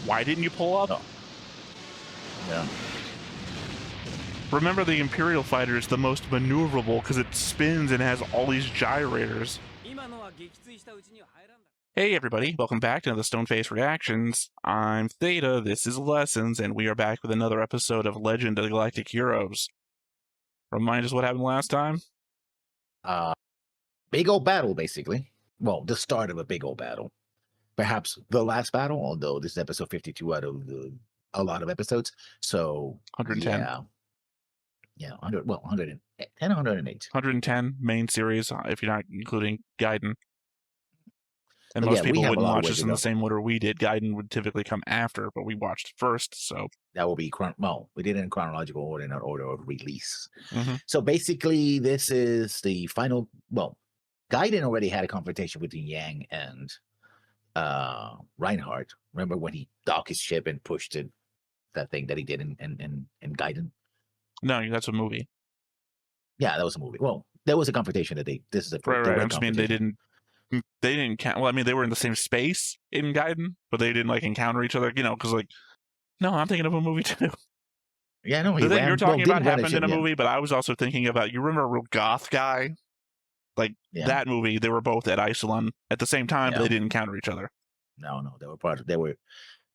Why didn't you pull up? Oh. Yeah. Remember, the Imperial fighter is the most maneuverable because it spins and has all these gyrators. Hey everybody, welcome back to another Stoneface Reactions. I'm Theta, this is Lessons, and we are back with another episode of Legend of the Galactic Heroes. Remind us what happened last time? Big old battle, basically. Well, the start of a big old battle. Perhaps the last battle, although this is episode 52 out of a lot of episodes. So 110. Yeah, 100, well, 110, 108. 110 main series, if you're not including Gaiden. And most people wouldn't watch this in the same order we did. Gaiden would typically come after, but we watched first, so... That will be, well, we did it in chronological order, not order of release. So basically, this is the final, well, Gaiden already had a confrontation between Yang and Reinhard. Remember when he docked his ship and pushed it, that thing that he did in Gaiden? No, that's a movie. Yeah, that was a movie. Well, there was a confrontation that this is a right. I just mean they didn't count. Well, I mean they were in the same space in Gaiden, but they didn't like encounter each other. You know, because like, no, I'm thinking of a movie too. Yeah, no, the thing you're talking about happened in a movie, but I was also thinking about, you remember a real goth guy, like that movie. They were both at Isilon at the same time, but they didn't encounter each other. No, they were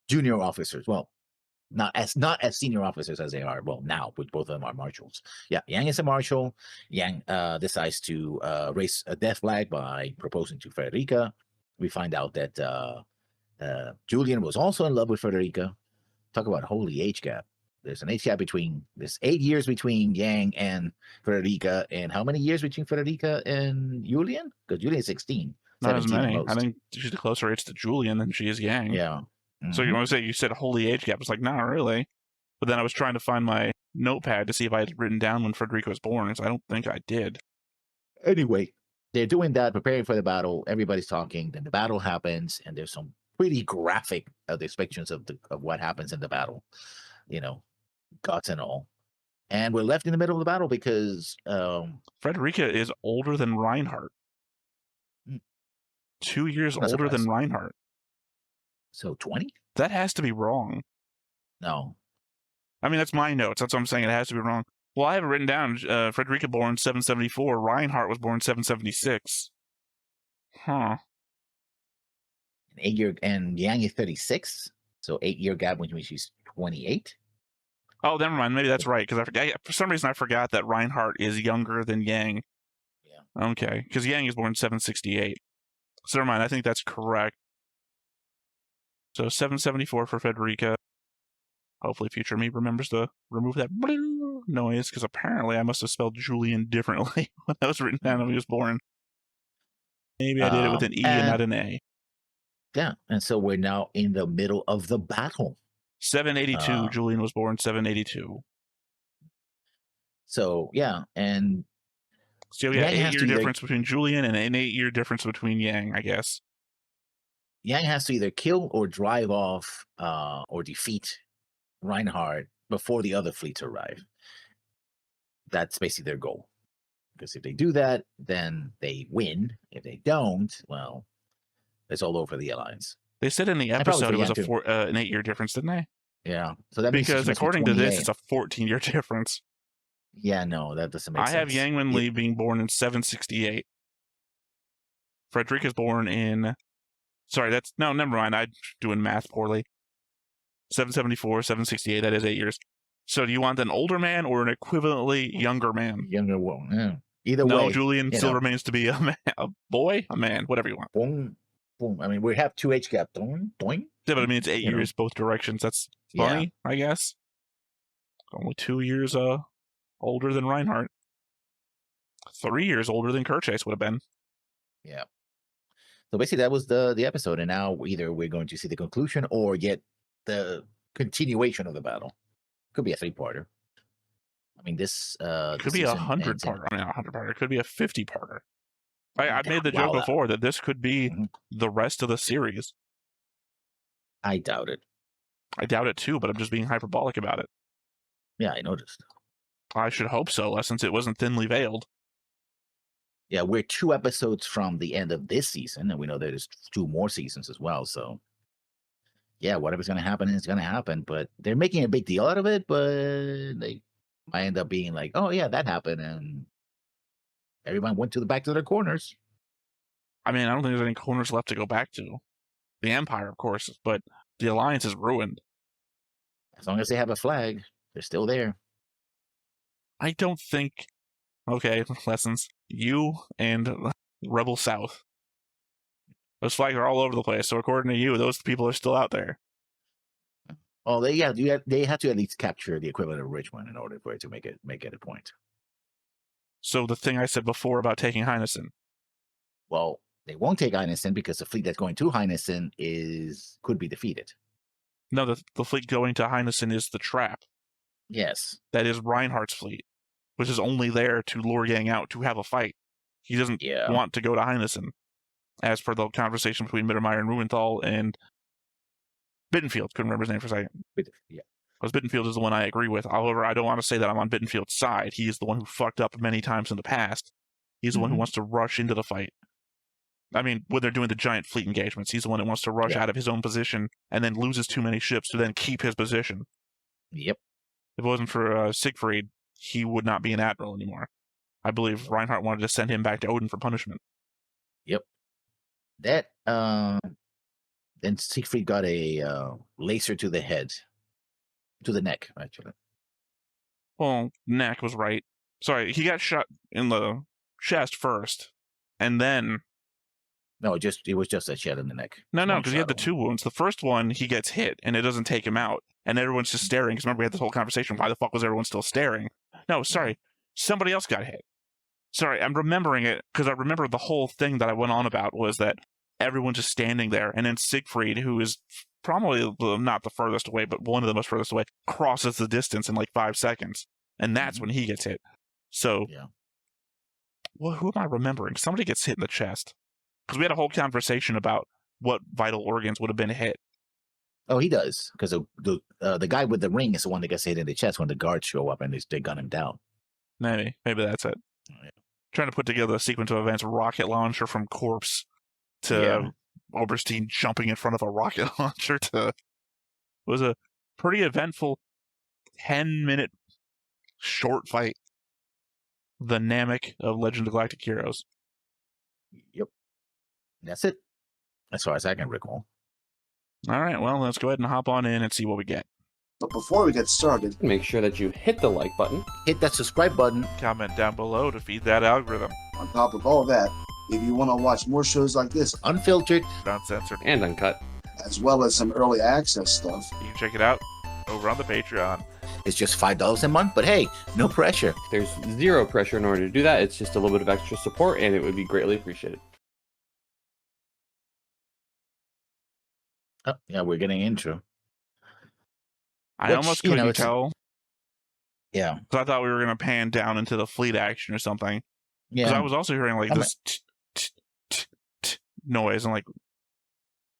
junior officers. Well, not as senior officers as they are. Well, now, which both of them are marshals. Yeah, Yang is a marshal. Yang decides to raise a death flag by proposing to Frederica. We find out that Julian was also in love with Frederica. Talk about holy age gap. There's an age gap there's 8 years between Yang and Frederica, and how many years between Frederica and Julian? Because Julian is 16. Not as many. I think she's closer age to Julian than she is Yang. Yeah. So you want to say, you said holy age gap. It's like, not really. But then I was trying to find my notepad to see if I had written down when Frederica was born, so I don't think I did. Anyway, they're doing that, preparing for the battle. Everybody's talking. Then the battle happens, and there's some pretty graphic depictions of what happens in the battle. You know, guts and all. And we're left in the middle of the battle because Frederica is older than Reinhardt. 2 years older than Reinhardt. So 20? That has to be wrong. No. I mean, that's my notes. That's what I'm saying. It has to be wrong. Well, I have it written down. Frederica born 774. Reinhardt was born 776. Huh. 8 year, and Yang is 36. So 8 year gap, which means she's 28. Oh, never mind. Maybe that's right. Because for some reason I forgot that Reinhardt is younger than Yang. Yeah. Okay. Because Yang is born 768. So never mind. I think that's correct. So 774 for Frederica. Hopefully future me remembers to remove that noise, because apparently I must have spelled Julian differently when that was written down when he was born. Maybe I did it with an E and not an A. Yeah, and so we're now in the middle of the battle. 782. Julian was born 782. So, yeah, and... So yeah, 8-year difference between Julian and an 8-year difference between Yang, I guess. Yang has to either kill or drive off or defeat Reinhard before the other fleets arrive. That's basically their goal. Because if they do that, then they win. If they don't, well, it's all over the Alliance. They said in the episode it was an 8-year difference, didn't they? Yeah. So that means because according to this, it's a 14-year difference. Yeah, no, that doesn't make sense. I have Yang Wenli being born in 768. Frederica's born in... Sorry, no, never mind. I'm doing math poorly. 774, 768, that is 8 years. So do you want an older man or an equivalently younger man? Younger one, yeah. Either way. No, Julian still remains to be a man, a boy, a man, whatever you want. Boom, boom. I mean, we have 2 age gap. Doing. Yeah, but I mean, it's 8 years both directions. That's funny, I guess. Only 2 years older than Reinhardt. 3 years older than Kerchase would have been. Yeah. So basically, that was the episode, and now either we're going to see the conclusion or get the continuation of the battle. Could be a 3-parter. I mean, this could be a 100-parter. I mean, a 100-parter. It could be a 50-parter. I made the joke before that this could be the rest of the series. I doubt it. I doubt it too, but I'm just being hyperbolic about it. Yeah, I noticed. I should hope so, since it wasn't thinly veiled. Yeah, we're 2 episodes from the end of this season, and we know there's 2 more seasons as well, so yeah, whatever's going to happen is going to happen. But they're making a big deal out of it, but they might end up being like, oh, yeah, that happened. And everyone went back to their corners. I mean, I don't think there's any corners left to go back to. The Empire, of course, but the Alliance is ruined. As long as they have a flag, they're still there. I don't think. Okay, lessons. You and Rebel South. Those flags are all over the place. So according to you, those people are still out there. Oh, they have to at least capture the equivalent of Richmond in order for it to make it a point. So the thing I said before about taking Heinessen. Well, they won't take Heinessen because the fleet that's going to Heinessen could be defeated. No, the fleet going to Heinessen is the trap. Yes. That is Reinhardt's fleet, which is only there to lure Yang out to have a fight. He doesn't want to go to Heinessen, as per the conversation between Mittermeier and Rubenthal and Bittenfield. Couldn't remember his name for a second. Yeah. Because Bittenfield is the one I agree with. However, I don't want to say that I'm on Bittenfield's side. He is the one who fucked up many times in the past. He's the one who wants to rush into the fight. I mean, when they're doing the giant fleet engagements, he's the one that wants to rush out of his own position and then loses too many ships to then keep his position. Yep. If it wasn't for Siegfried, he would not be an admiral anymore. I believe Reinhardt wanted to send him back to Odin for punishment. Yep. That, then Siegfried got a laser to the head. To the neck, actually. Well, neck was right. Sorry, he got shot in the chest first, and then... No, it was just a shot in the neck. No, because he had the two wounds. The first one, he gets hit, and it doesn't take him out. And everyone's just staring, because remember we had this whole conversation, why the fuck was everyone still staring? No, sorry, somebody else got hit. Sorry, I'm remembering it, because I remember the whole thing that I went on about was that everyone's just standing there, and then Siegfried, who is probably not the furthest away, but one of the most furthest away, crosses the distance in like 5 seconds. And that's when he gets hit. So, well, who am I remembering? Somebody gets hit in the chest. Because we had a whole conversation about what vital organs would have been hit. Oh, he does. Because the guy with the ring is the one that gets hit in the chest when the guards show up and they gun him down. Maybe that's it. Trying to put together a sequence of events, rocket launcher from corpse to Oberstein jumping in front of a rocket launcher it was a pretty eventful 10-minute short fight. The Namek of Legend of Galactic Heroes. Yep. That's it. As far as I can recall. All right, well, let's go ahead and hop on in and see what we get. But before we get started, make sure that you hit the like button. Hit that subscribe button. Comment down below to feed that algorithm. On top of all that, if you want to watch more shows like this, unfiltered, uncensored, and uncut, as well as some early access stuff, you can check it out over on the Patreon. It's just $5 a month, but hey, no pressure. There's zero pressure in order to do that. It's just a little bit of extra support, and it would be greatly appreciated. Oh, yeah, we're getting intro. I almost couldn't tell. Yeah. Because I thought we were going to pan down into the fleet action or something. Yeah. Because I was also hearing like this noise. I'm like,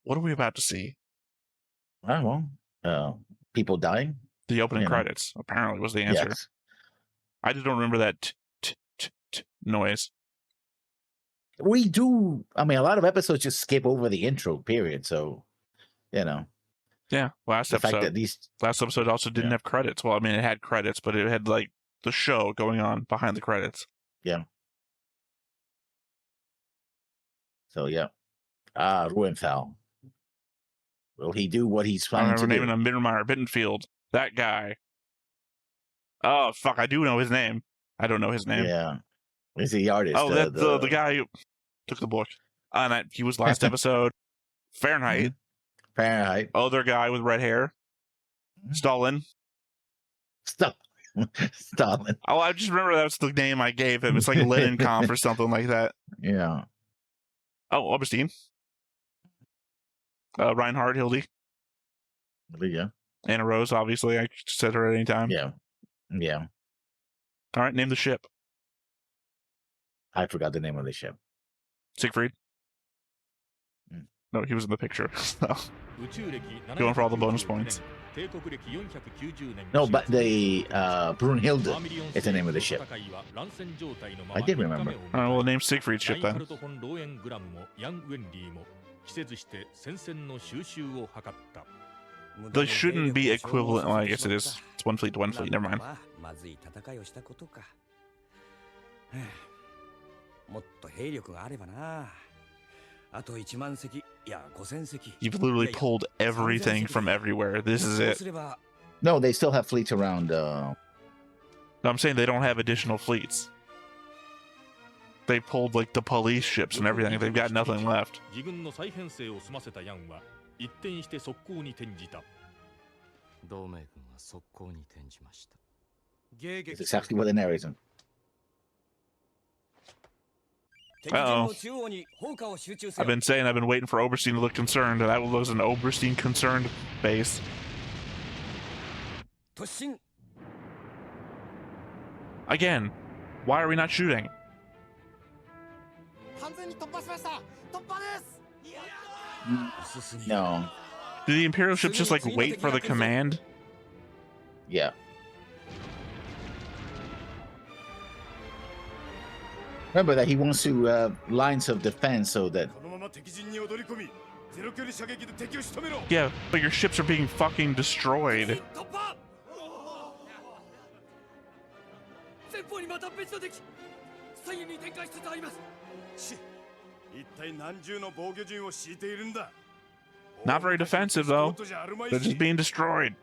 what are we about to see? Oh, well, people dying. The opening credits, apparently, was the answer. Yes. I just don't remember that noise. We do. I mean, a lot of episodes just skip over the intro period. So, Yeah, last episode also didn't have credits. Well, I mean, it had credits, but it had like the show going on behind the credits. Yeah. So Rubenthal. Will he do what he's planning to do? Naming him Mittermeier, Bittenfield, that guy. Oh fuck! I do know his name. I don't know his name. Yeah, is the artist? Oh, that's the guy who took the book. And he was last episode. Fahrenheit. Fahrenheit. Other guy with red hair. Stalin. Stalin. Oh, I just remember that's the name I gave him. It's like Leninkamp or something like that. Yeah. Oh, Oberstein. Reinhard, Hildy. Yeah. Anna Rose, obviously. I said her at any time. Yeah. Yeah. All right, name the ship. I forgot the name of the ship. Siegfried? No, he was in the picture. So. Going for all the bonus points. No, but the Brunhilde is the name of the ship. I did remember. All right, well, name Siegfried's ship then. They shouldn't be equivalent. Well, I guess it is. It's one fleet to one fleet. Never mind. You've literally pulled everything from everywhere. This is it. No, they still have fleets around. No, I'm saying they don't have additional fleets. They pulled like the police ships and everything. They've got nothing left. It's exactly what the narrator. Uh-oh. I've been saying I've been waiting for Oberstein to look concerned. That was an Oberstein concerned base. Again, why are we not shooting? No. Do the Imperial ships just like wait for the command? Yeah. Remember that he wants to lines of defense so that. Yeah, but your ships are being fucking destroyed. Not very defensive though. They're just being destroyed.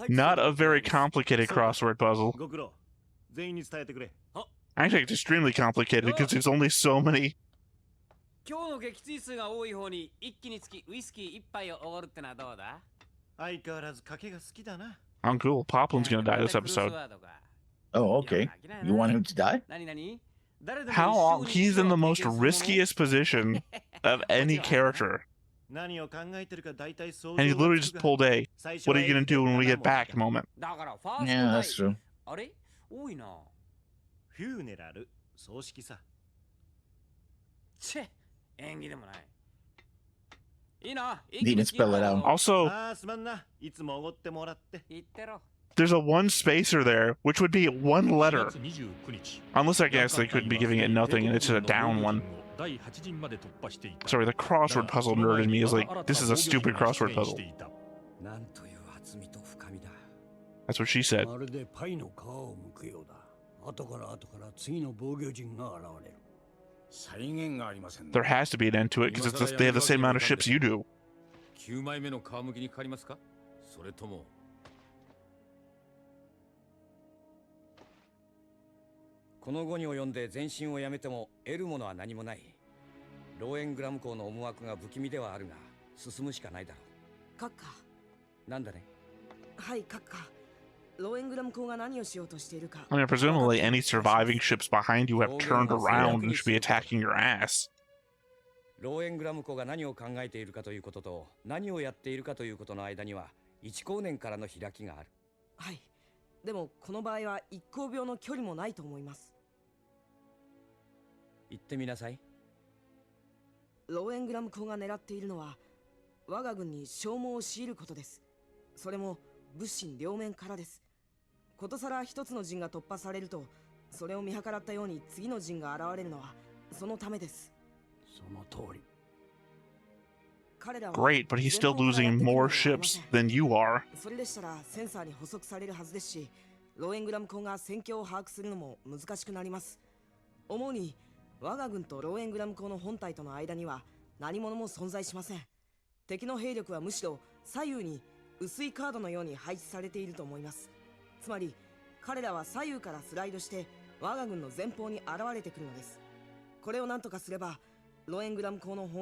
Not a very complicated crossword puzzle. Actually, it's extremely complicated because there's only so many. Oh, cool. Poplin's gonna die this episode. Oh, okay. You want him to die? How? He's in the most riskiest position of any character. And he literally just pulled a, what are you gonna do when we get back moment. Yeah, that's true. Need to spell it out. Also, there's a one spacer there, which would be one letter. Unless I guess they could be giving it nothing and it's a down one. Sorry, the crossword puzzle nerd in me is like, this is a stupid crossword puzzle. That's what she said. There has to be an end to it because they have the same amount of ships you do. I mean, presumably any surviving ships behind you have turned around and should be attacking your ass. Great, but he's still losing more ships than you are.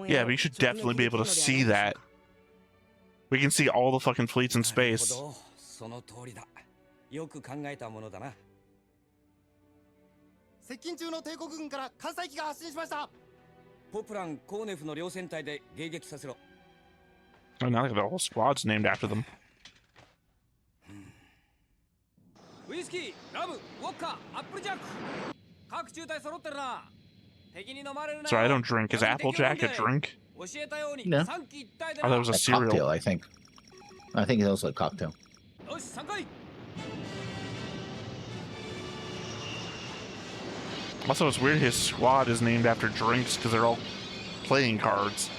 Yeah, but you should definitely be able to see that. We can see all the fucking fleets in space. Oh, now the whole squad's named after them. Sorry, I don't drink. Is Applejack a drink? No. I thought it was a cereal. Cocktail, I think. I think it's also a cocktail. Also, it's weird his squad is named after drinks because they're all playing cards.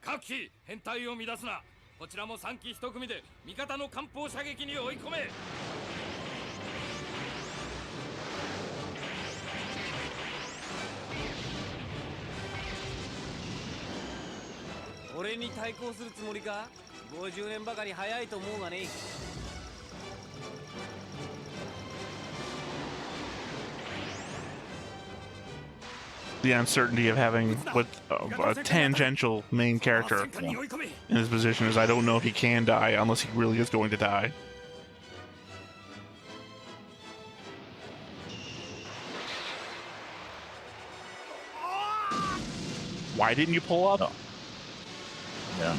各機編隊を乱すな。こちらも3機1組で味方の艦砲射撃に追い込め。俺に対抗するつもりか。50年ばかり早いと思うがね。 The uncertainty of having with a tangential main character in his position is I don't know if he can die unless he really is going to die. Why didn't you pull up? Oh. Yeah.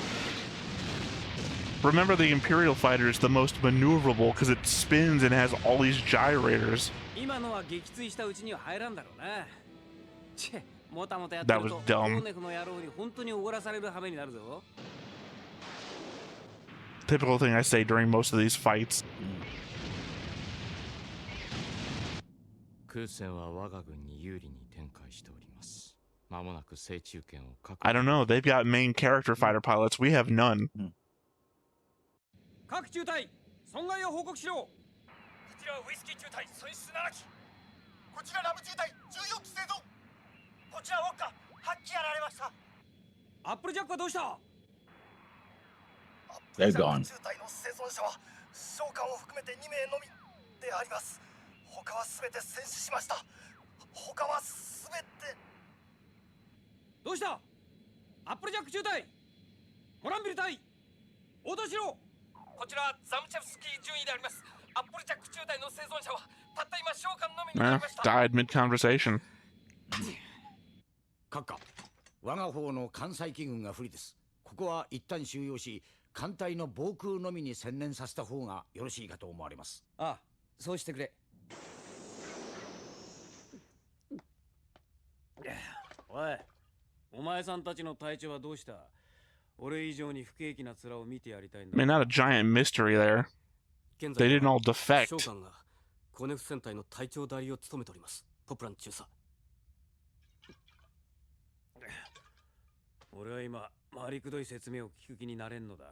Remember, the Imperial fighter is the most maneuverable because it spins and has all these gyrators. That was dumb. Typical thing I say during most of these fights. I don't know, they've got main character fighter pilots, we have none. They're gone. Died mid-conversation. 閣下、我が方の関西機軍が不利です。ここは一旦収容し、艦隊の防空のみに専念させた方がよろしいかと思われます。ああ、そうしてくれ。おい、お前さんたちの隊長はどうした？俺以上に不景気な面を見てやりたいんだ。 I mean, not a giant mystery there. They didn't all defect. 将官がコネフ戦隊の隊長代理を務めております。ポプラン中佐。俺は今回りくどい説明を聞く気になれんのだ。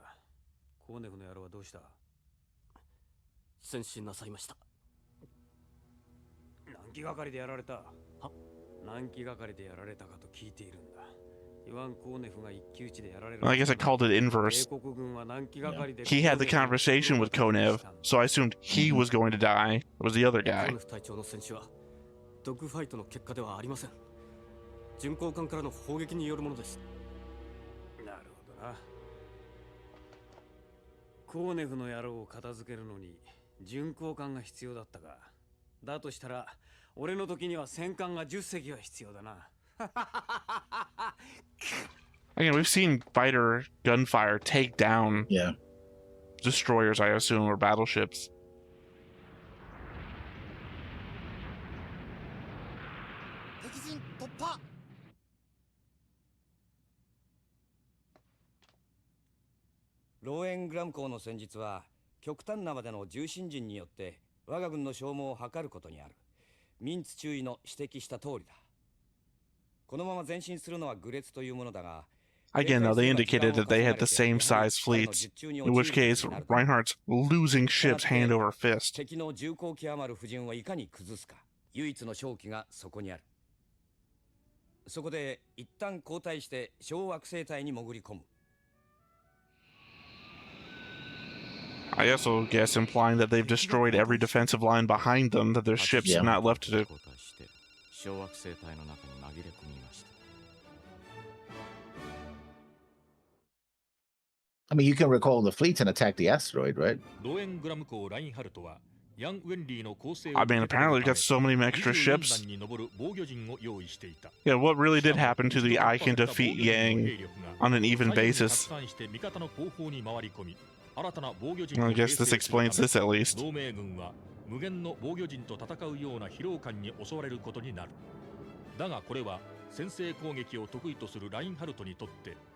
コーネフの野郎はどうした？戦死なさいました。何機がかりでやられた？は？何機がかりでやられたかと聞いているんだ。イワン・コーネフが一騎打ちでやられる。I guess I called it inverse. He had the conversation with Konev, so I assumed he was going to die. It was the other guy. コネフ隊長の戦死はドッグファイトの結果ではありません。巡航艦からの砲撃によるものです。 なるほどな。コーネフの野郎を片付けるのに巡航艦が必要だったか。だとしたら俺の時には戦艦が10隻は必要だな。Again, we've seen fighter gunfire take down destroyers, I assume, or battleships. lohengramm港の戦術は極端なまでの重心陣によって我が軍の消耗を図ることにある。ミンツ中尉の指摘した通りだ。このまま前進するのは愚劣というものだが。 Again, though, they indicated that they had the same size fleets, in which case Reinhardt's losing ships hand over fist. 敵の重厚極まる布陣をいかに崩すか、唯一の勝機がそこにある。そこで一旦後退して小惑星帯に潜り込む。 I also guess implying that they've destroyed every defensive line behind them, that their ships are not left to. I mean, you can recall the fleets and attack the asteroid, right? I mean, apparently we've got so many extra ships. Yeah, what really did happen to the I can defeat Yang on an even basis? Well, I guess this explains this at least.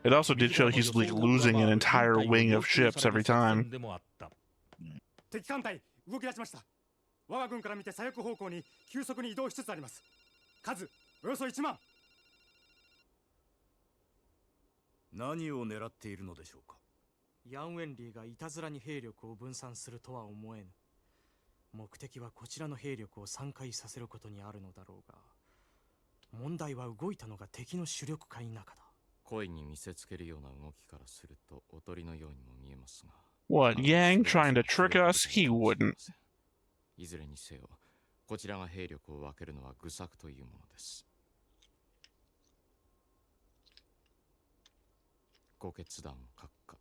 It also did show he's like losing an entire wing of ships every time. 敵艦隊動き出しました。我が軍から見て左翼方向に急速に移動しつつあります。数およそ1万。何を狙っているのでしょうか。ヤンウェンリーがいたずらに兵力を分散するとは思えぬ。目的はこちらの兵力を散開させることにあるのだろうが、問題は動いたのが敵の主力か否かだ。声に見せつけるような動きからするとおとりのようにも見えますが。What, Yang trying to trick us? He wouldn't. いずれにせよ、こちらが兵力を分けるのは愚策というものです。ご決断を閣下。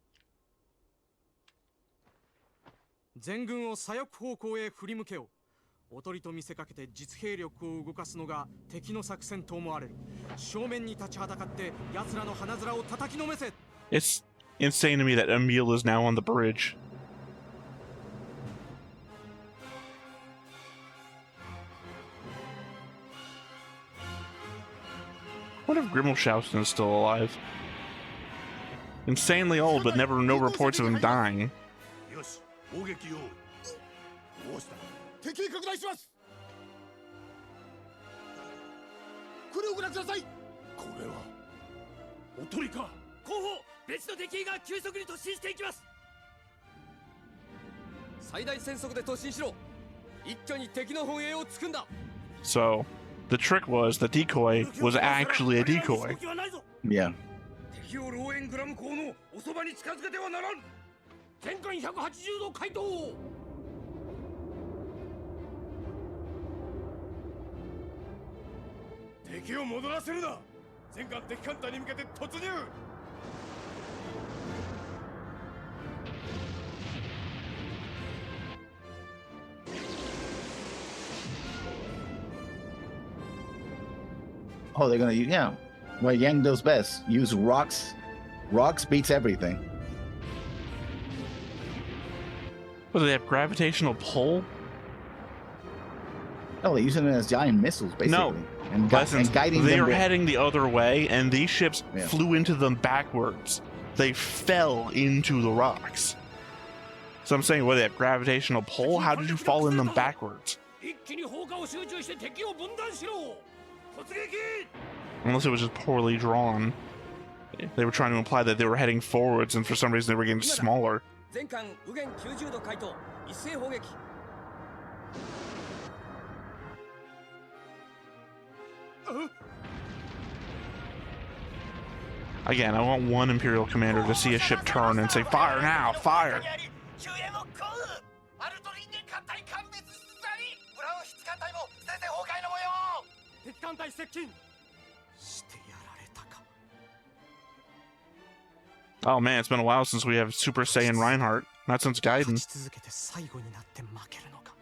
全軍を左翼方向へ振り向けよう。おとりと見せかけて実兵力を動かすのが敵の作戦と思われる。正面に立ちはだかって奴らの鼻面を叩きのめせ。It's insane to me that Emil is now on the bridge. What if Grimmelshausen is still alive? Insanely old, but no reports of him dying. よし、砲撃用意。どうした？敵拡大します。これをご覧ください。これはおとりか。後方別の敵が急速に突進していきます。最大戦速で突進しろ。一挙に敵の本営を突くんだ。 So, the trick was the decoy was actually a decoy. Yeah. 敵をローエングラム港のおそばに近づけてはならん。全艦180度回答。敵を戻らせるな。全艦敵艦隊に向けて突入。Oh, they're gonna use, yeah. What Yang does best. Use rocks. Rocks beats everything. What, do they have gravitational pull? Oh, they use them as giant missiles, basically. No. And, Lessons, and guiding they them are with- heading the other way, and these ships Yeah. flew into them backwards. They fell into the rocks. So I'm saying, what, they have gravitational pull? How did you fall in them backwards? 一気に砲火を集中して敵を分断しろ。突撃。 Unless it was just poorly drawn. They were trying to imply that they were heading forwards, and for some reason they were getting smaller. 全艦右舷90度回答。一斉砲撃。 Again, I want one Imperial commander to see a ship turn and say, "Fire now! Fire!" 救援を降雨。アルト人間艦隊壊滅しつつあり、ブラウン筆艦隊も全線崩壊の模様。敵艦隊接近。してやられたか。 Oh man, it's been a while since we have Super Saiyan Reinhardt. Not since 勝 Gaiden. ち続けて最後になって負けるのか。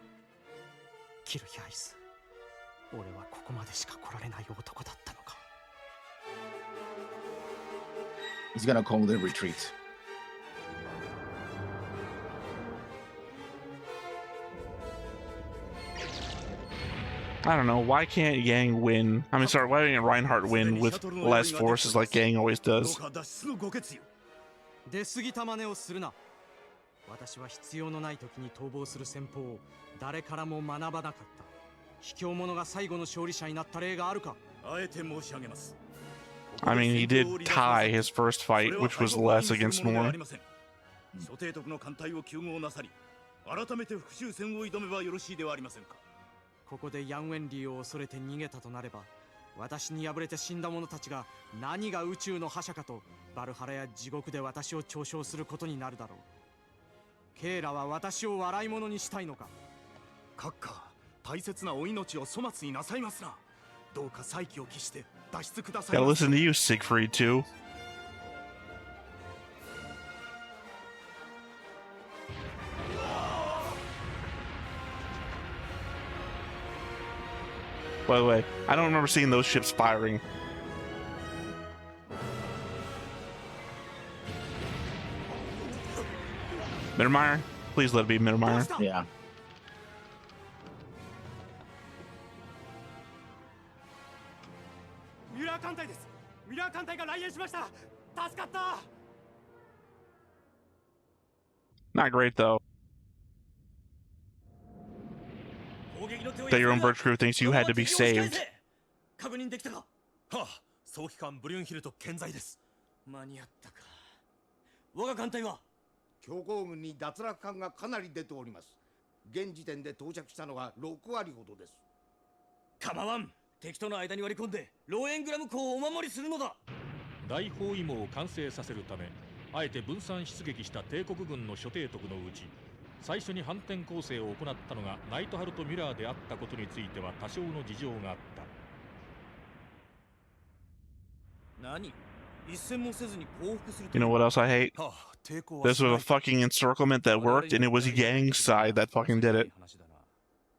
キルヒアイス。俺はここまでしか来られない男だったのか。 He's gonna call the retreat. I don't know. Why can't Yang win? I mean, sorry, why can't Reinhardt win with less forces like Yang always does? 出過ぎた真似をするな。私は必要のない時に逃亡する戦法を誰からも学ばなかった。卑怯者が最後の勝利者になった例があるか。あえて申し上げます。 I mean, he did tie his first fight, which was less against more. 諸提督の艦隊を救護なさり、改めて復讐戦を挑めばよろしいではありませんか。ここでヤンウェンリーを恐れて逃げたとなれば、私に敗れて死んだ者たちが何が宇宙の覇者かとバルハラや地獄で私を嘲笑することになるだろう。ケイラは私を笑い物にしたいのか。閣下、大切なお命を粗末になさいますな。どうか再起を期して脱出ください。 Gotta listen to you, Siegfried, too. By the way, I don't remember seeing those ships firing. Mittermeier? Please let it be Mittermeier. Yeah. 。 . 。 . 。 . 。 . 。 . 。。 . 。。 . 。。 . 。。 . 。。 . 。。 . 。 。 . 。 。 . 。 。 . 。 。 . 。 。 . 。 」 . . 。 。 . 。 . 「ラー艦隊です。ミラー艦隊が来援しました。助かった。 Not great though. That your own bird crew thinks you had to be saved. 確認できたか。はあ、早期艦ブリュンヒルト健在です。間に合ったか。我が艦隊は強行軍に脱落艦がかなり出ております。現時点で到着したのが6割ほどです。構わん。敵との間に割り込んでローエングラム港をお守りするのだ。大包囲網を完成させるため、あえて分散出撃した帝国軍の諸提督のうち、最初に反転攻勢を行ったのがナイトハルト・ミュラーであったことについては多少の事情があった。何？一戦もせずに降伏する。 You know what else I hate? This was a fucking encirclement that worked, and it was Yang's side that fucking did it.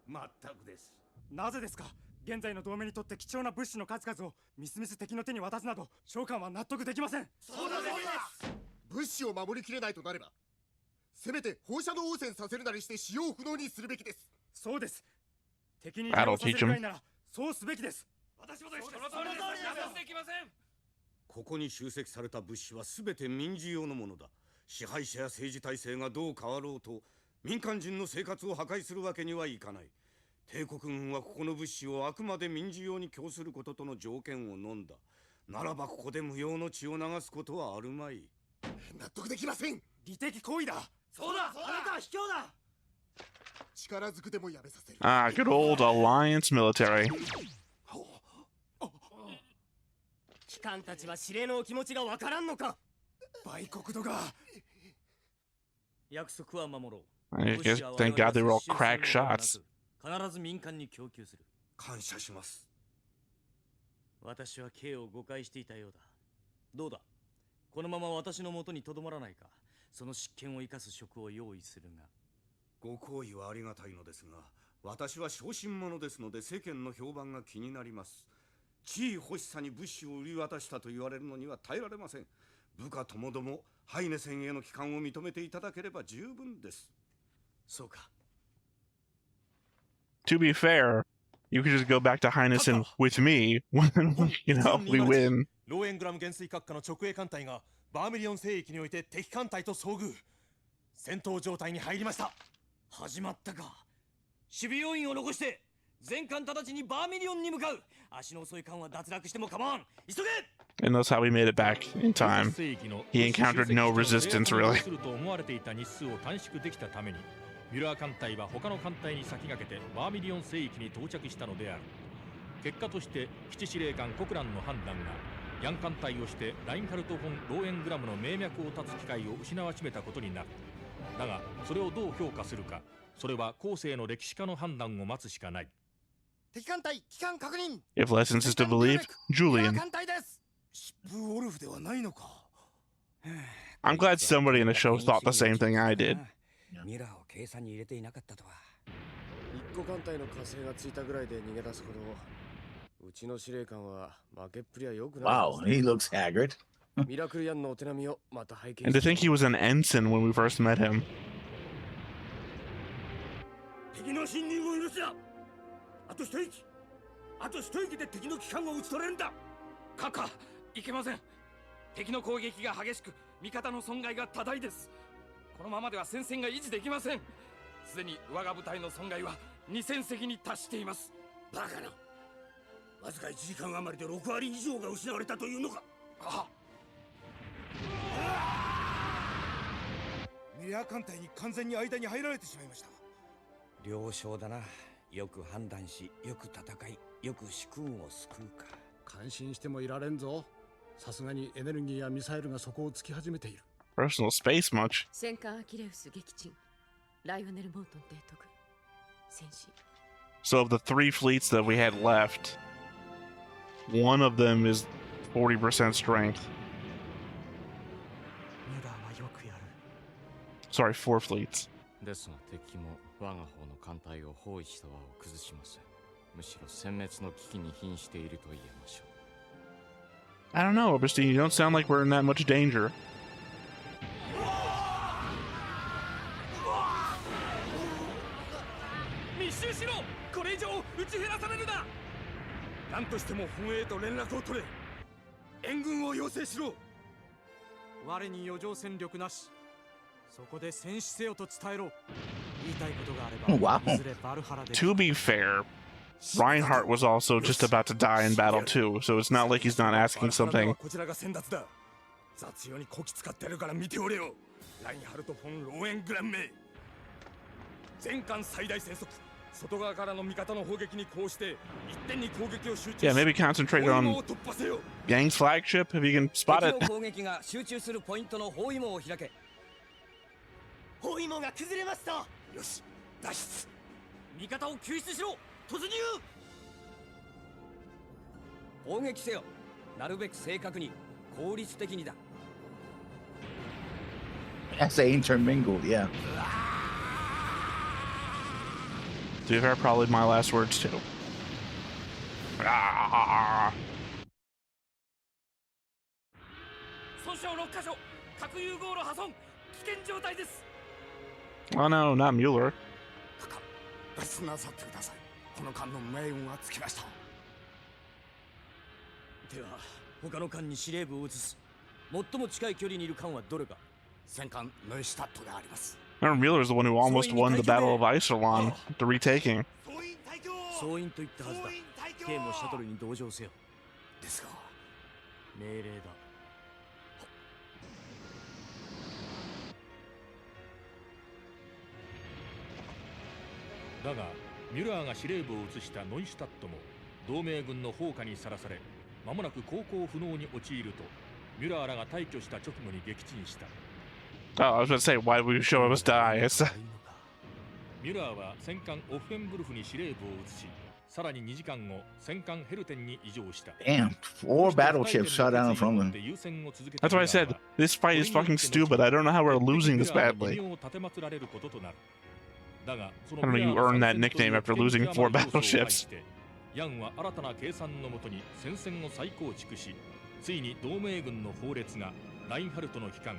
まったくです。なぜですか。現在の同盟にとって貴重な物資の数々をみすみす敵の手に渡すなど、召喚は納得できません。そうだです。物資を守りきれないとなれば、せめて放射能汚染させるなりして使用不能にするべきです。そうです。敵に対応させるくらいならそうすべきです。私もです。その通りです。できません。ここに集積された物資は全て民事用のものだ。支配者や政治体制がどう変わろうと民間人の生活を破壊するわけにはいかない。帝国軍はここの物資をあくまで民事用に供することとの条件を飲んだ。ならばここで無用の血を流すことはあるまい。納得できません。利的行為だ。そうだ。あなたは卑怯だ。力ずくでもやめさせる。Ah, good old alliance military. 機関たちは司令のお気持ちがわからんのか。売国土が。約束は守ろう。 I guess, thank God they were all crack shots. 必ず民間に供給する。感謝します。私は K を誤解していたようだ。どうだ。このまま私の元にとどまらないか。その執権を生かす職を用意するが。ご好意はありがたいのですが、私は小心者ですので世間の評判が気になります。地位欲しさに物資を売り渡したと言われるのには耐えられません。部下ともどもハイネ戦への帰還を認めていただければ十分です。そうか。 To be fair, you could just go back to Heinesen with me when, you know, we win. ローエングラム元帥閣下の直営艦隊がバーミリオン聖域において敵艦隊と遭遇。戦闘状態に入りました。始まったか。守備要員を残して全艦直ちにバーミリオンに向かう。足の遅い艦は脱落しても構わん。急げ。 And that's how we made it back in time. He encountered no resistance, really. ミュラー艦隊は他の艦隊に先駆けてバーミリオン聖域に到着したのである。結果として基地司令官コクランの判断がヤン艦隊をしてラインハルト・フォン・ローエングラムの命脈を断つ機会を失わしめたことになる。だがそれをどう評価するか、それは後世の歴史家の判断を待つしかない。敵艦隊機関確認。 If lessons is to believe, Julian. 艦隊です。疾風オルフではないのか。I'm glad somebody in the show thought the same thing I did. ミラーを計算に入れていなかったとは。一個艦隊の火星がついたぐらいで逃げ出すほど、うちの司令官は負けっぷりは良くない。 Wow, he looks haggard. ミラクルヤンのお手並みをまた拝見。 And to think he was an ensign when we first met him. 敵の侵入を許すな。あと一息。あと一息で敵の機関を撃ち取れるんだ。閣下、いけません。敵の攻撃が激しく、味方の損害が多大です。このままでは戦線が維持できません。すでに我が部隊の損害は2000隻に達しています。バカな。わずか1時間余りで6割以上が失われたというのか。ミラー艦隊に完全に間に入られてしまいました。了承だな。よく判断し、よく戦い、よく主君を救うか。感心してもいられんぞ。さすがにエネルギーやミサイルがそこを突き始めている。 Personal space much. 戦艦アキレウス撃沈。ライオネル・モートン提督。戦死。 So of the 3 fleets that we had left, one of them is 40% strength. Sorry, 4 fleets. ですが敵も我が方の艦隊を包囲した輪を崩しません。むしろ殲滅の危機に瀕していると言えましょう。 I don't know, Oberstein. You don't sound like we're in that much danger. 密集しろ。これ以上打ち減らされるな。何としても本営と連絡を取れ。援軍を要請しろ。我に余剰戦力なし。そこで戦死せよと伝えろ。言いたいことがあれば、 Wow. いずれバルハラで。 To be fair, Reinhardt was also just about to die in battle too, so it's not like he's not asking something. こちらが先達だ。雑用にこき使ってるから見ておれよ。ラインハルト・フォン・ローエングランメイ。全艦最大戦速。外側からの味方の砲撃にこうして一点に攻撃を集中し。 Yeah, maybe concentrate on Yang's flagship if you can spot it. 敵の攻撃が集中するポイントの包囲網を開け。包囲網が崩れました。よし、脱出。味方を救出しろ。突入。砲撃せよ。なるべく正確に、効率的にだ。 As they intermingled, yeah. To be fair, probably my last words too. Ah. 損傷6箇所。核融合路破損。危険状態です。 Oh no, not Mueller. 脱出なさってください。この艦の命運はつきました。では、他の艦に司令部を移す。最も近い距離にいる艦はどれか。戦艦ノイシュタットであります。 Remember, Mueller's the one who almost won the Battle of Iserlohn, the retaking. 総員と言ったはずだ。Kもシャトルに同乗せよ。ですが、命令だ。だがミュラーが司令部を移したノイシュタットも同盟軍の砲火にさらされ、間もなく航行不能に陥ると、ミュラーらが退去した直後に撃沈した。 Oh, I was going to say, why would you show us die? ミュラーは戦艦オフェンブルフに司令部を移し、さらに2時間後、戦艦ヘルテンに移乗した。 Damn, 4 battleships shot down from them. That's why I said, this fight is fucking stupid. I don't know how we're losing this badly. I don't know, you earned that nickname after losing 4 battleships. ヤンは新たな計算のもとに戦線を再構築し、ついに同盟軍の砲列がラインハルトの機関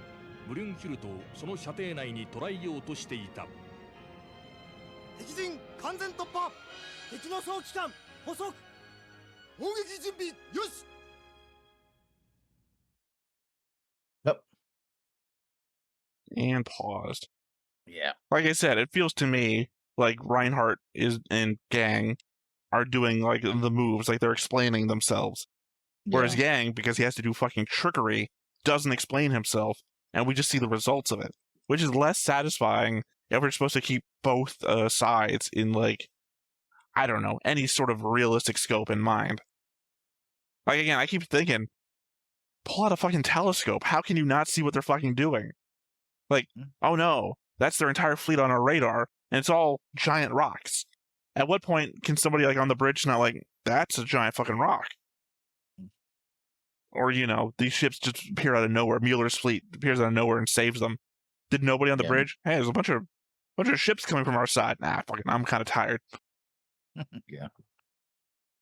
ブリュンヒルトをその射程内に捉えようとしていた。敵陣完全突破。敵の総機関捕捉。砲撃準備よし。 Yep. And paused. Yeah. Like I said, it feels to me like Reinhardt and Gang are doing like the moves, like they're explaining themselves. Whereas Yang, because he has to do fucking trickery, doesn't explain himself, and we just see the results of it, which is less satisfying if we're supposed to keep both sides in, like, I don't know, any sort of realistic scope in mind. Like, again, I keep thinking, pull out a fucking telescope. How can you not see what they're fucking doing? Like, oh no, that's their entire fleet on our radar, and it's all giant rocks. At what point can somebody, like, on the bridge not like, that's a giant fucking rock? Or, you know, these ships just appear out of nowhere. Mueller's fleet appears out of nowhere and saves them. Did nobody on the bridge? Hey, there's a bunch of ships coming from our side. Nah, fucking, I'm kind of tired. Yeah.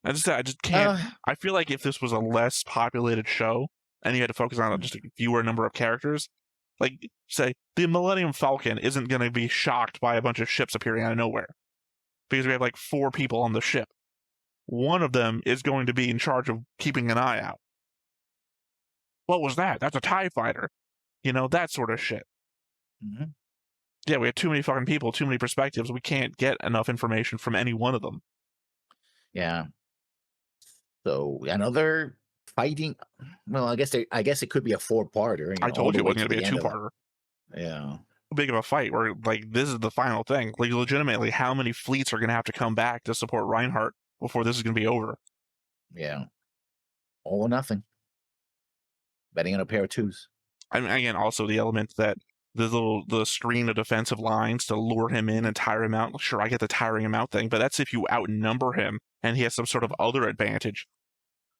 I just can't. I feel like if this was a less populated show and you had to focus on just a fewer number of characters, like, say, the Millennium Falcon isn't going to be shocked by a bunch of ships appearing out of nowhere. Because we have like 4 people on the ship. One of them is going to be in charge of keeping an eye out. What was that? That's a TIE fighter. You know, that sort of shit. Mm-hmm. Yeah, we have too many fucking people, too many perspectives. We can't get enough information from any one of them. Yeah. So another fighting. Well, I guess it could be a 4-parter. I told you it wasn't going to be a 2-parter. Yeah. Big of a fight where, like, this is the final thing. Like, legitimately, how many fleets are going to have to come back to support Reinhardt before this is going to be over? Yeah. All or nothing. Betting on a pair of 2s. I mean, again, also the element that the screen of defensive lines to lure him in and tire him out. Sure, I get the tiring him out thing, but that's if you outnumber him and he has some sort of other advantage.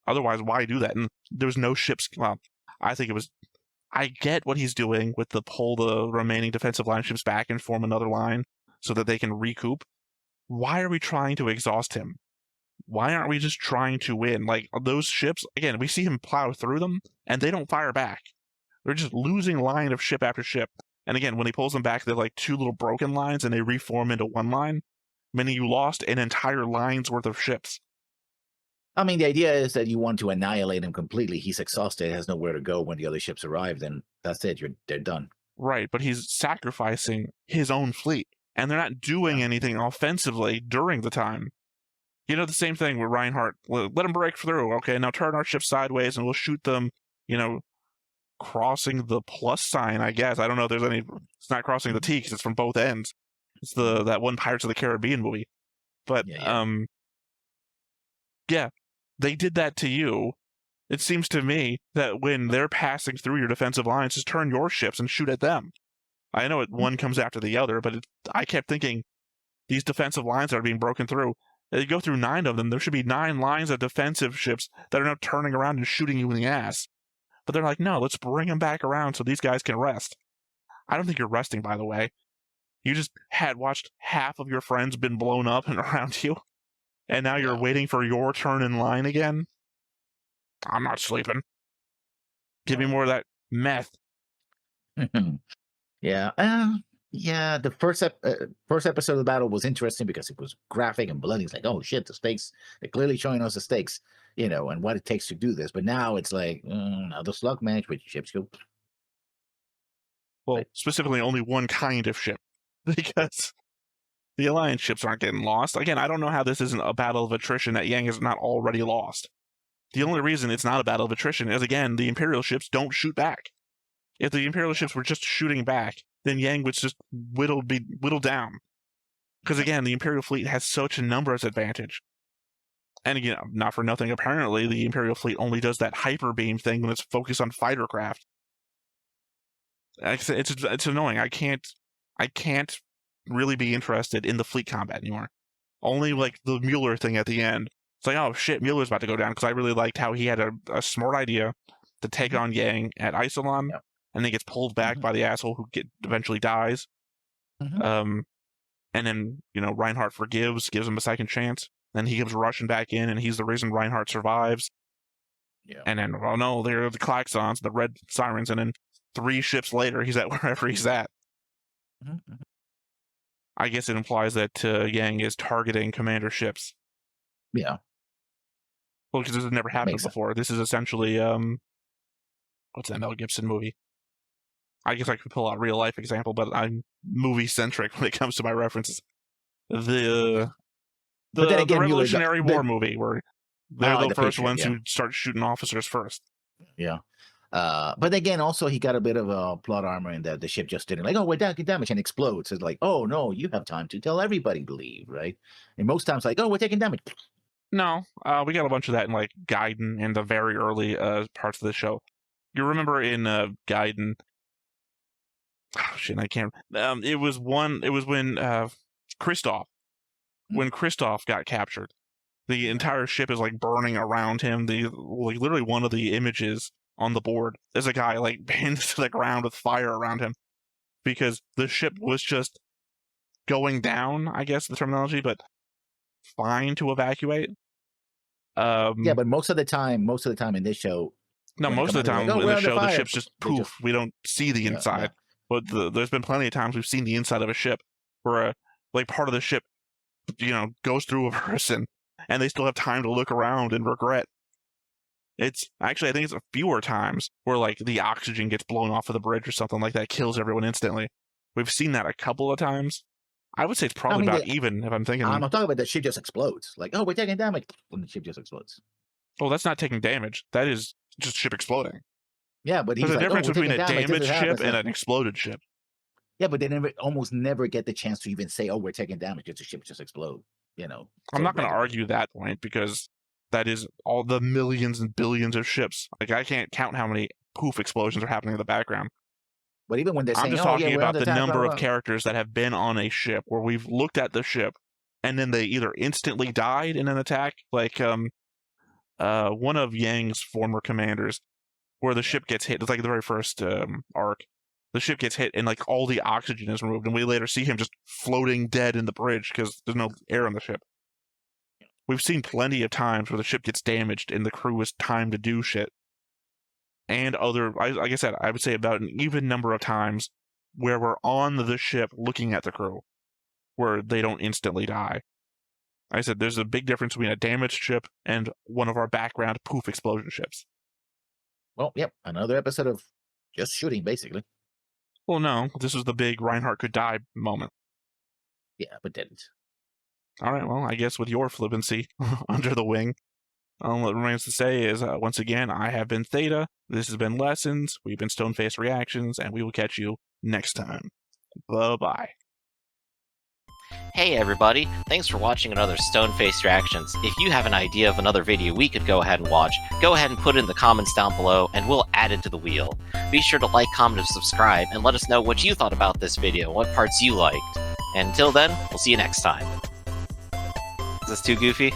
Otherwise, why do that? And there was no ships. Well, I think it was. I get what he's doing with the pull the remaining defensive line ships back and form another line so that they can recoup. Why are we trying to exhaust him? Why aren't we just trying to win? Like, those ships, again, we see him plow through them, and they don't fire back. They're just losing line of ship after ship. And again, when he pulls them back, they're like 2 little broken lines, and they reform into 1 line, meaning you lost an entire line's worth of ships. I mean, the idea is that you want to annihilate him completely. He's exhausted, has nowhere to go when the other ships arrive. Then that's it. They're done. Right, but he's sacrificing his own fleet, and they're not doing anything offensively during the time. You know, the same thing with Reinhardt. Let them break through. Okay, now turn our ship sideways, and we'll shoot them. You know, crossing the plus sign. I guess I don't know if there's any. It's not crossing the T because it's from both ends. It's that one Pirates of the Caribbean movie. But yeah, they did that to you. It seems to me that when they're passing through your defensive lines, just turn your ships and shoot at them. I know one comes after the other, but I kept thinking these defensive lines that are being broken through, you go through 9 of them, there should be 9 lines of defensive ships that are now turning around and shooting you in the ass. But they're like, no, let's bring them back around so these guys can rest. I don't think you're resting, by the way. You just had watched half of your friends been blown up and around you, and now you're waiting for your turn in line again? I'm not sleeping. Give me more of that meth. Yeah. Yeah, the first episode of the battle was interesting because it was graphic and bloody. It's like, oh shit, the stakes. They're clearly showing us the stakes, you know, and what it takes to do this. But now it's like another slug match with ships go. Well, specifically only one kind of ship, because the Alliance ships aren't getting lost. Again, I don't know how this isn't a battle of attrition that Yang is not already lost. The only reason it's not a battle of attrition is, again, the Imperial ships don't shoot back. If the Imperial ships were just shooting back, then Yang would just be whittled down. Because again, the Imperial fleet has such a numbers advantage. And again, not for nothing, apparently the Imperial fleet only does that hyper beam thing when it's focused on fighter craft. It's annoying. I can't really be interested in the fleet combat anymore. Only like the Mueller thing at the end. It's like, oh shit, Mueller's about to go down, because I really liked how he had a smart idea to take on Yang at Isolon, and then gets pulled back by the asshole who eventually dies. And then, you know, Reinhardt forgives, gives him a second chance. Then he comes rushing back in, and he's the reason Reinhardt survives. And then, oh no, there are the klaxons, the red sirens, and then 3 ships later, he's at wherever he's at. I guess it implies that Yang is targeting commander ships. Yeah. Well, because this has never happened before. This is essentially, what's that Mel Gibson movie? I guess I could pull out a real life example, but I'm movie centric when it comes to my references. The Revolutionary War movie, where they're the first ones who start shooting officers first. Yeah. But again, also he got a bit of a plot armor in that the ship just didn't like, oh, we're taking damage, and explodes. It's like, oh no, you have time to tell everybody to leave, right? And most times, like, oh, we're taking damage. No, we got a bunch of that in like Gaiden and the very early parts of the show. You remember in Gaiden? Oh shit, I can't. It was when Kristoff, when Kristoff got captured, the entire ship is like burning around him. Literally one of the images on the board is a guy like pinned to the ground with fire around him because the ship was just going down, I guess the terminology, but fine to evacuate. Yeah, but most of the time in this show, no, most of the time in the show, the ship's just poof. We don't see the inside. But there's been plenty of times we've seen the inside of a ship where like part of the ship, you know, goes through a person and they still have time to look around and regret. It's actually, I think it's fewer times where like the oxygen gets blown off of the bridge or something like that, kills everyone instantly. We've seen that a couple of times. I would say it's probably about even, if I'm thinking. I'm talking about the ship just explodes. Like, oh, we're taking damage, and the ship just explodes. Well, that's not taking damage. That is just ship exploding. Yeah, but there's a difference between a damaged ship and an exploded ship. Yeah, but they almost never get the chance to even say, oh, we're taking damage. It's a ship just explode. You know. I'm not going to argue that point because that is all the millions and billions of ships. Like, I can't count how many poof explosions are happening in the background. But even when they're saying, I'm just talking about the number of characters that have been on a ship where we've looked at the ship and then they either instantly died in an attack, like one of Yang's former commanders, where the ship gets hit. It's like the very first arc. The ship gets hit and like all the oxygen is removed, and we later see him just floating dead in the bridge because there's no air on the ship. We've seen plenty of times where the ship gets damaged and the crew has time to do shit. And like I said, I would say about an even number of times where we're on the ship looking at the crew, where they don't instantly die. I said there's a big difference between a damaged ship and one of our background poof explosion ships. Well, yep, another episode of just shooting, basically. Well, no, this was the big Reinhardt could die moment. Yeah, but didn't. All right, well, I guess with your flippancy under the wing, all that remains to say is, once again, I have been Theta, this has been Lessons, we've been Stone-Faced Reactions, and we will catch you next time. Bye-bye. Hey everybody, thanks for watching another Stone-Faced Reactions. If you have an idea of another video we could go ahead and watch, go ahead and put it in the comments down below and we'll add it to the wheel. Be sure to like, comment, and subscribe, and let us know what you thought about this video, what parts you liked. And until then, we'll see you next time. Is this too goofy?